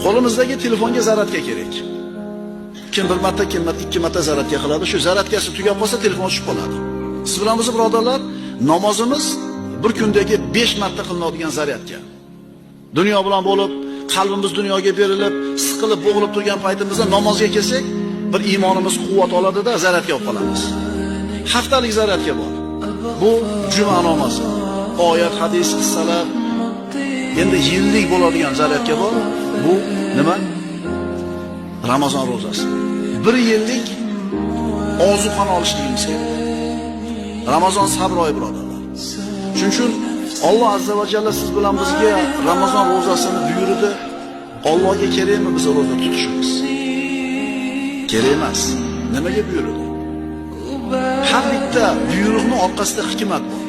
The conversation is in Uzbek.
Qo'limizdagi telefonga zaryadka kerak. Kim bir marta, kim ikki marta zaryadka qiladi. Shu zaryadkasi tugab qolsa telefon o'chib qoladi. Siz bilamiz, birodarlar, namozimiz bir kundagi 5 marta qilinadigan zaryadka. Dunyo bilan bo'lib, qalbimiz dunyoga berilib, siqilib, bo'g'ilib turgan paytimizda namozga kelsak, bir iymonimiz quvvat oladida zaryadka olib qolamiz. Haftalik zaryadka bor. Bu juma namozi. Oyat, hadis, qissalar. Endi yillik bo'ladigan zaryadka bor. Bu nima? Ramazon ro'zasi. 1 yillik ozuqani olishligimiz kerak. Ramazon sabr oyi, birodarlar. Shuning uchun Alloh azza va jalla siz bilan bizga Ramazon ro'zasini buyurdi. Allohga kerakmi biz ro'za tutishimiz? Kerak emas. Nimaga buyurdi? Har bitta buyruqning orqasida hikmat bor.